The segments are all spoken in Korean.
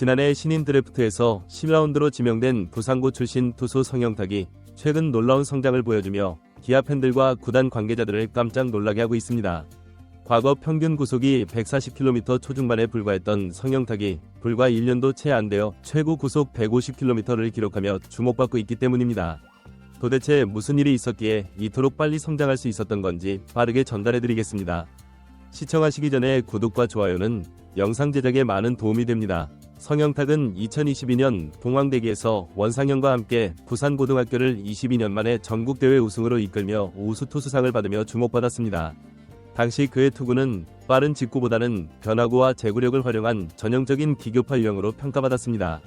지난해 신인 드래프트에서 10라운드로 지명된 부상고 출신 투수 성영탁이 최근 놀라운 성장을 보여주며 기아 팬들과 구단 관계자들을 깜짝 놀라게 하고 있습니다. 과거 평균 구속이 140km 초중반에 불과했던 성영탁이 불과 1년도 채 안 되어 최고 구속 150km를 기록하며 주목받고 있기 때문입니다. 도대체 무슨 일이 있었기에 이토록 빨리 성장할 수 있었던 건지 빠르게 전달해드리겠습니다. 시청하시기 전에 구독과 좋아요는 영상 제작에 많은 도움이 됩니다. 성영탁은 2022년 봉황대기에서 원상현과 함께 부산고등학교를 22년 만에 전국대회 우승으로 이끌며 우수투수상을 받으며 주목받았습니다. 당시 그의 투구는 빠른 직구보다는 변화구와 제구력을 활용한 전형적인 기교파 유형으로 평가받았습니다.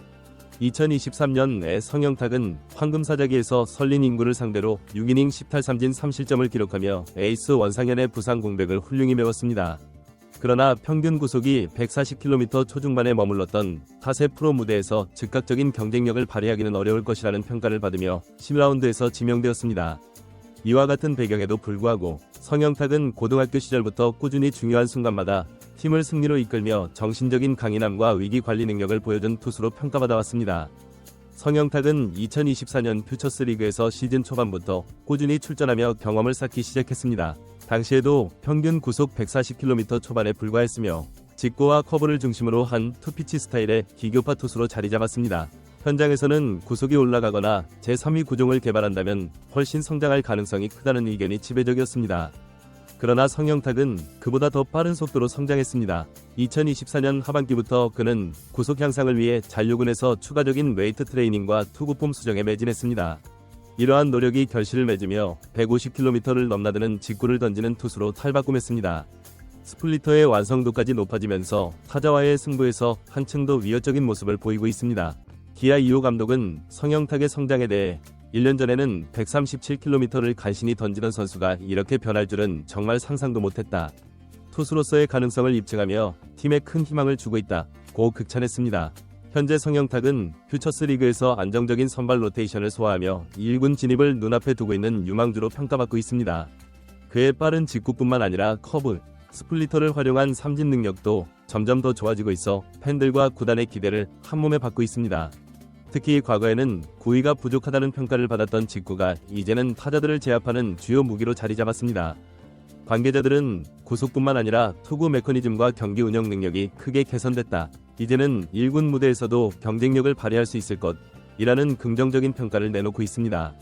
2023년에 성영탁은 황금사자기에서 설린 인구를 상대로 6이닝 10탈 3진 3실점을 기록하며 에이스 원상현의 부상 공백을 훌륭히 메웠습니다. 그러나 평균 구속이 140km 초중반에 머물렀던 타세 프로 무대에서 즉각적인 경쟁력을 발휘하기는 어려울 것이라는 평가를 받으며 10라운드에서 지명되었습니다. 이와 같은 배경에도 불구하고 성영탁은 고등학교 시절부터 꾸준히 중요한 순간마다 팀을 승리로 이끌며 정신적인 강인함과 위기 관리 능력을 보여준 투수로 평가받아 왔습니다. 성영탁은 2024년 퓨처스리그에서 시즌 초반부터 꾸준히 출전하며 경험을 쌓기 시작했습니다. 당시에도 평균 구속 140km 초반에 불과했으며 직구와 커브를 중심으로 한 투피치 스타일의 기교파 투수로 자리 잡았습니다. 현장에서는 구속이 올라가거나 제3위 구종을 개발한다면 훨씬 성장할 가능성이 크다는 의견이 지배적이었습니다. 그러나 성영탁은 그보다 더 빠른 속도로 성장했습니다. 2024년 하반기부터 그는 구속 향상을 위해 잔류군에서 추가적인 웨이트 트레이닝과 투구폼 수정에 매진했습니다. 이러한 노력이 결실을 맺으며 150km를 넘나드는 직구를 던지는 투수로 탈바꿈했습니다. 스플리터의 완성도까지 높아지면서 타자와의 승부에서 한층 더 위협적인 모습을 보이고 있습니다. 기아 이호 감독은 성영탁의 성장에 대해 1년 전에는 137km를 간신히 던지던 선수가 이렇게 변할 줄은 정말 상상도 못했다. 투수로서의 가능성을 입증하며 팀에 큰 희망을 주고 있다고 극찬했습니다. 현재 성영탁은 퓨처스리그에서 안정적인 선발 로테이션을 소화하며 1군 진입을 눈앞에 두고 있는 유망주로 평가받고 있습니다. 그의 빠른 직구뿐만 아니라 커브, 스플리터를 활용한 삼진 능력도 점점 더 좋아지고 있어 팬들과 구단의 기대를 한몸에 받고 있습니다. 특히 과거에는 구위가 부족하다는 평가를 받았던 직구가 이제는 타자들을 제압하는 주요 무기로 자리 잡았습니다. 관계자들은 구속뿐만 아니라 투구 메커니즘과 경기 운영 능력이 크게 개선됐다. 이제는 1군 무대에서도 경쟁력을 발휘할 수 있을 것이라는 긍정적인 평가를 내놓고 있습니다.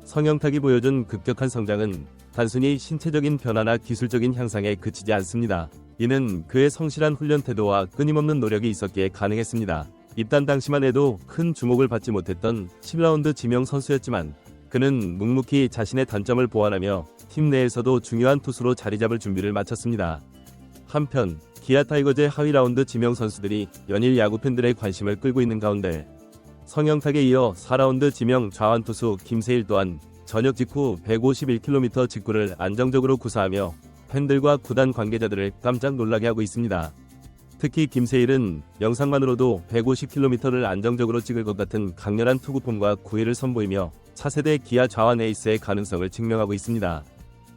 성영탁이 보여준 급격한 성장은 단순히 신체적인 변화나 기술적인 향상에 그치지 않습니다. 이는 그의 성실한 훈련 태도와 끊임없는 노력이 있었기에 가능했습니다. 입단 당시만 해도 큰 주목을 받지 못했던 10라운드 지명 선수였지만 그는 묵묵히 자신의 단점을 보완하며 팀 내에서도 중요한 투수로 자리 잡을 준비를 마쳤습니다. 한편 기아 타이거즈의 하위 라운드 지명 선수들이 연일 야구 팬들의 관심을 끌고 있는 가운데 성영탁에 이어 4라운드 지명 좌완 투수 김세일 또한 저녁 직후 151km 직구를 안정적으로 구사하며 팬들과 구단 관계자들을 깜짝 놀라게 하고 있습니다. 특히 김세일은 영상만으로도 150km를 안정적으로 찍을 것 같은 강렬한 투구폼과 구위를 선보이며 차세대 기아 좌완 에이스의 가능성을 증명하고 있습니다.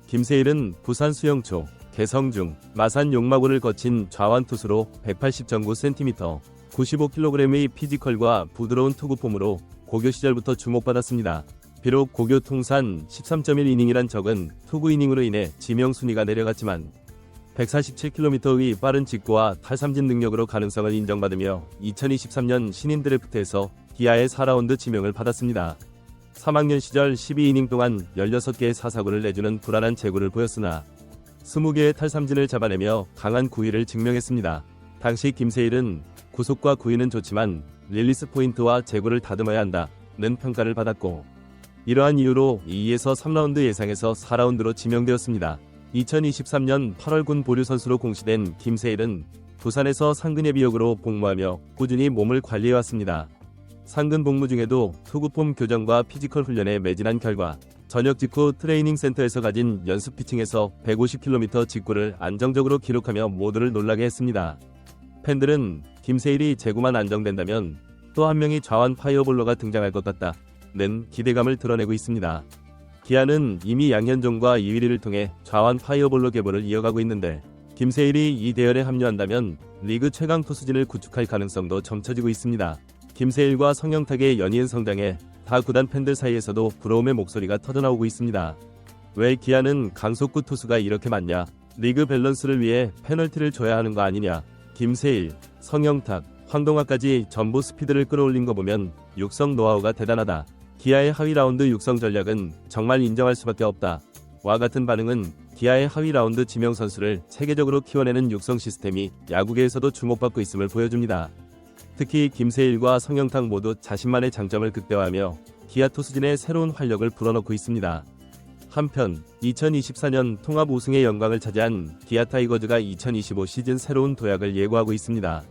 김세일은 부산 수영초, 개성중, 마산 용마고를 거친 좌완 투수로 180.9cm, 95kg의 피지컬과 부드러운 투구폼으로 고교 시절부터 주목받았습니다. 비록 고교 통산 13.1이닝이란 적은 투구 이닝으로 인해 지명 순위가 내려갔지만 147km의 빠른 직구와 탈삼진 능력으로 가능성을 인정받으며 2023년 신인 드래프트에서 기아의 4라운드 지명을 받았습니다. 3학년 시절 12이닝 동안 16개의 사사구를 내주는 불안한 제구를 보였으나 20개의 탈삼진을 잡아내며 강한 구위를 증명했습니다. 당시 김세일은 구속과 구위는 좋지만 릴리스 포인트와 제구를 다듬어야 한다는 평가를 받았고 이러한 이유로 2에서 3라운드 예상에서 4라운드로 지명되었습니다. 2023년 8월 군 보류 선수로 공시된 김세일은 부산에서 상근 예비역으로 복무하며 꾸준히 몸을 관리해왔습니다. 상근 복무 중에도 투구폼 교정과 피지컬 훈련에 매진한 결과 저녁 직후 트레이닝 센터에서 가진 연습 피칭에서 150km 직구를 안정적으로 기록하며 모두를 놀라게 했습니다. 팬들은 김세일이 제구만 안정된다면 또 한 명의 좌완 파이어볼러가 등장할 것 같다는 기대감을 드러내고 있습니다. 기아는 이미 양현종과 이휘리를 통해 좌완 파이어볼러 계보를 이어가고 있는데 김세일이 이 대열에 합류한다면 리그 최강 투수진을 구축할 가능성도 점쳐지고 있습니다. 김세일과 성영탁의 연이은 성장에 타 구단 팬들 사이에서도 부러움의 목소리가 터져나오고 있습니다. 왜 기아는 강속구 투수가 이렇게 많냐? 리그 밸런스를 위해 페널티를 줘야 하는 거 아니냐? 김세일, 성영탁, 황동학까지 전부 스피드를 끌어올린 거 보면 육성 노하우가 대단하다. 기아의 하위 라운드 육성 전략은 정말 인정할 수밖에 없다. 와 같은 반응은 기아의 하위 라운드 지명 선수를 체계적으로 키워내는 육성 시스템이 야구계에서도 주목받고 있음을 보여줍니다. 특히 김세일과 성영탁 모두 자신만의 장점을 극대화하며 기아 투수진의 새로운 활력을 불어넣고 있습니다. 한편 2024년 통합 우승의 영광을 차지한 기아 타이거즈가 2025 시즌 새로운 도약을 예고하고 있습니다.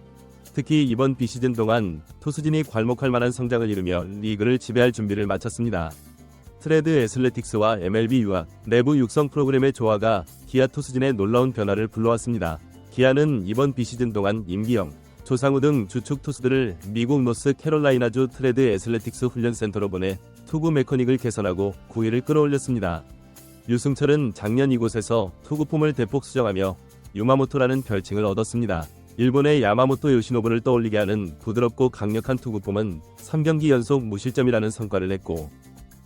특히 이번 비시즌 동안 투수진이 괄목할 만한 성장을 이루며 리그를 지배할 준비를 마쳤습니다. 트레드 애슬레틱스와 MLB 유학, 내부 육성 프로그램의 조화가 기아 투수진의 놀라운 변화를 불러왔습니다. 기아는 이번 비시즌 동안 임기영, 조상우 등 주축 투수들을 미국 노스캐롤라이나주 트레드 애슬레틱스 훈련센터로 보내 투구 메커닉을 개선하고 구위를 끌어올렸습니다. 유승철은 작년 이곳에서 투구폼을 대폭 수정하며 유마모토라는 별칭을 얻었습니다. 일본의 야마모토 요시노부를 떠올리게 하는 부드럽고 강력한 투구폼은 3경기 연속 무실점이라는 성과를 냈고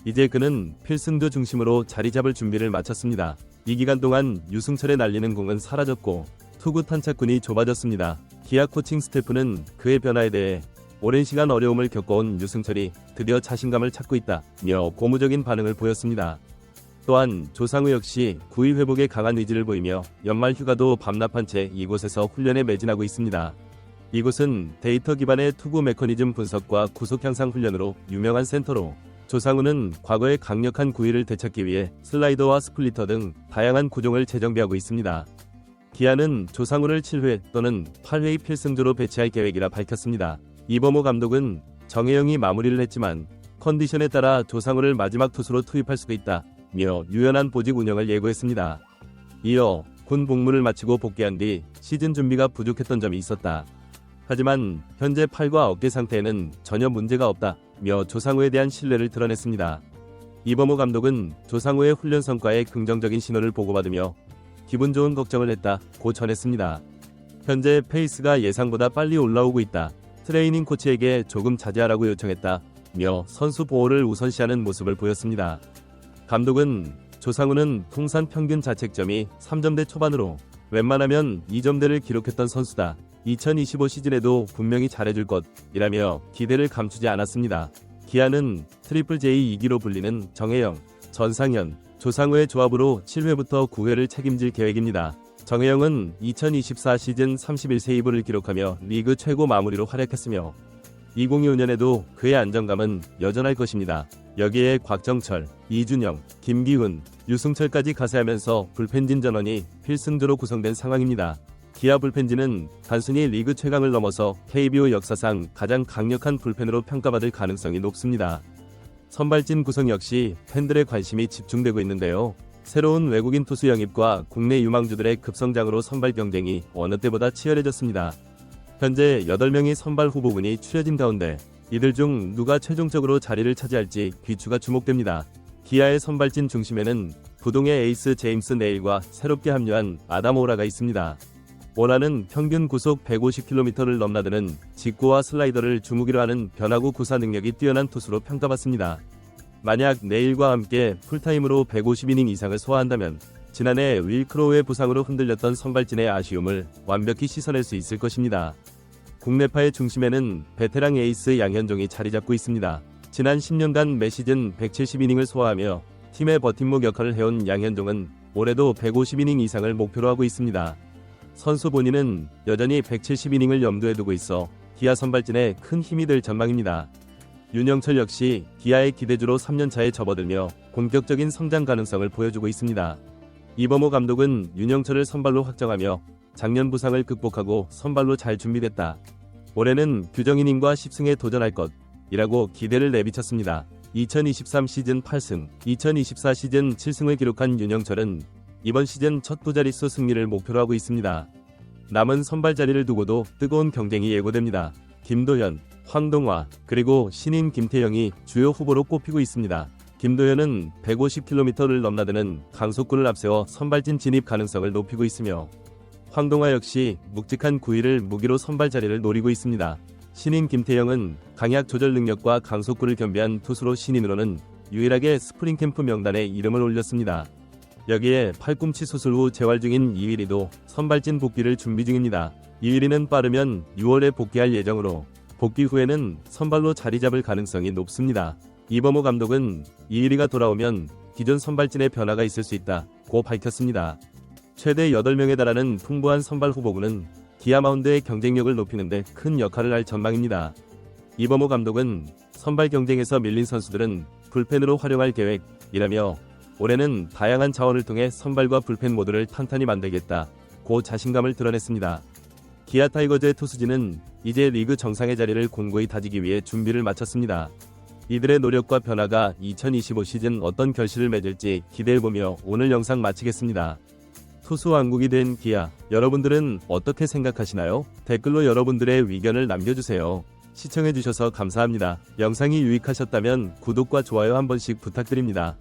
이제 그는 필승조 중심으로 자리 잡을 준비를 마쳤습니다. 이 기간 동안 유승철의 날리는 공은 사라졌고 투구 탄착군이 좁아졌습니다. 기아 코칭 스태프는 그의 변화에 대해 오랜 시간 어려움을 겪어온 유승철이 드디어 자신감을 찾고 있다며 고무적인 반응을 보였습니다. 또한 조상우 역시 구위 회복에 강한 의지를 보이며 연말 휴가도 반납한 채 이곳에서 훈련에 매진하고 있습니다. 이곳은 데이터 기반의 투구 메커니즘 분석과 구속 향상 훈련으로 유명한 센터로 조상우는 과거의 강력한 구위를 되찾기 위해 슬라이더와 스플리터 등 다양한 구종을 재정비하고 있습니다. 기아는 조상우를 7회 또는 8회의 필승조로 배치할 계획이라 밝혔습니다. 이범호 감독은 정혜영이 마무리를 했지만 컨디션에 따라 조상우를 마지막 투수로 투입할 수도 있다며 유연한 보직 운영을 예고했습니다. 이어 군 복무를 마치고 복귀한 뒤 시즌 준비가 부족했던 점이 있었다. 하지만 현재 팔과 어깨 상태에는 전혀 문제가 없다며 조상우에 대한 신뢰를 드러냈습니다. 이범호 감독은 조상우의 훈련 성과에 긍정적인 신호를 보고받으며 기분 좋은 걱정을 했다고 전했습니다. 현재 페이스가 예상보다 빨리 올라오고 있다. 트레이닝 코치에게 조금 자제하라고 요청했다며 선수 보호를 우선시하는 모습을 보였습니다. 감독은 조상우는 통산 평균 자책점이 3점대 초반으로 웬만하면 2점대를 기록했던 선수다. 2025 시즌에도 분명히 잘해줄 것이라며 기대를 감추지 않았습니다. 기아는 트리플 J 2기로 불리는 정혜영, 전상현, 조상우의 조합으로 7회부터 9회를 책임질 계획입니다. 정혜영은 2024 시즌 31세이브를 기록하며 리그 최고 마무리로 활약했으며 2025년에도 그의 안정감은 여전할 것입니다. 여기에 곽정철, 이준영, 김기훈, 유승철까지 가세하면서 불펜진 전원이 필승조로 구성된 상황입니다. 기아 불펜진은 단순히 리그 최강을 넘어서 KBO 역사상 가장 강력한 불펜으로 평가받을 가능성이 높습니다. 선발진 구성 역시 팬들의 관심이 집중되고 있는데요. 새로운 외국인 투수 영입과 국내 유망주들의 급성장으로 선발 경쟁이 어느 때보다 치열해졌습니다. 현재 8명의 선발 후보군이 추려진 가운데 이들 중 누가 최종적으로 자리를 차지할지 귀추가 주목됩니다. 기아의 선발진 중심에는 부동의 에이스 제임스 네일과 새롭게 합류한 아담 오라가 있습니다. 오라는 평균 구속 150km를 넘나드는 직구와 슬라이더를 주무기로 하는 변화구 구사 능력이 뛰어난 투수로 평가받습니다. 만약 네일과 함께 풀타임으로 150이닝 이상을 소화한다면 지난해 윌크로우의 부상으로 흔들렸던 선발진의 아쉬움을 완벽히 씻어낼 수 있을 것입니다. 국내파의 중심에는 베테랑 에이스 양현종이 자리 잡고 있습니다. 지난 10년간 매 시즌 170이닝을 소화하며 팀의 버팀목 역할을 해온 양현종은 올해도 150이닝 이상을 목표로 하고 있습니다. 선수 본인은 여전히 170이닝을 염두에 두고 있어 기아 선발진에 큰 힘이 될 전망입니다. 윤영철 역시 기아의 기대주로 3년차에 접어들며 본격적인 성장 가능성을 보여주고 있습니다. 이범호 감독은 윤영철을 선발로 확정하며 작년 부상을 극복하고 선발로 잘 준비됐다. 올해는 규정이닝과 10승에 도전할 것이라고 기대를 내비쳤습니다. 2023 시즌 8승, 2024 시즌 7승을 기록한 윤영철은 이번 시즌 첫 두 자릿수 승리를 목표로 하고 있습니다. 남은 선발 자리를 두고도 뜨거운 경쟁이 예고됩니다. 김도현, 황동화, 그리고 신인 김태형이 주요 후보로 꼽히고 있습니다. 김도현은 150km를 넘나드는 강속구를 앞세워 선발진 진입 가능성을 높이고 있으며 황동화 역시 묵직한 9위를 무기로 선발 자리를 노리고 있습니다. 신인 김태형은 강약 조절 능력과 강속구를 겸비한 투수로 신인으로는 유일하게 스프링 캠프 명단에 이름을 올렸습니다. 여기에 팔꿈치 수술 후 재활 중인 이휘리도 선발진 복귀를 준비 중입니다. 이휘리는 빠르면 6월에 복귀할 예정으로 복귀 후에는 선발로 자리 잡을 가능성이 높습니다. 이범호 감독은 이휘리가 돌아오면 기존 선발진의 변화가 있을 수 있다고 밝혔습니다. 최대 8명에 달하는 풍부한 선발 후보군은 기아 마운드의 경쟁력을 높이는 데 큰 역할을 할 전망입니다. 이범호 감독은 선발 경쟁에서 밀린 선수들은 불펜으로 활용할 계획이라며 올해는 다양한 자원을 통해 선발과 불펜 모두를 탄탄히 만들겠다고 자신감을 드러냈습니다. 기아 타이거즈의 투수진은 이제 리그 정상의 자리를 공고히 다지기 위해 준비를 마쳤습니다. 이들의 노력과 변화가 2025 시즌 어떤 결실을 맺을지 기대해보며 오늘 영상 마치겠습니다. 투수 왕국이 된 기아, 여러분들은 어떻게 생각하시나요? 댓글로 여러분들의 의견을 남겨주세요. 시청해주셔서 감사합니다. 영상이 유익하셨다면 구독과 좋아요 한 번씩 부탁드립니다.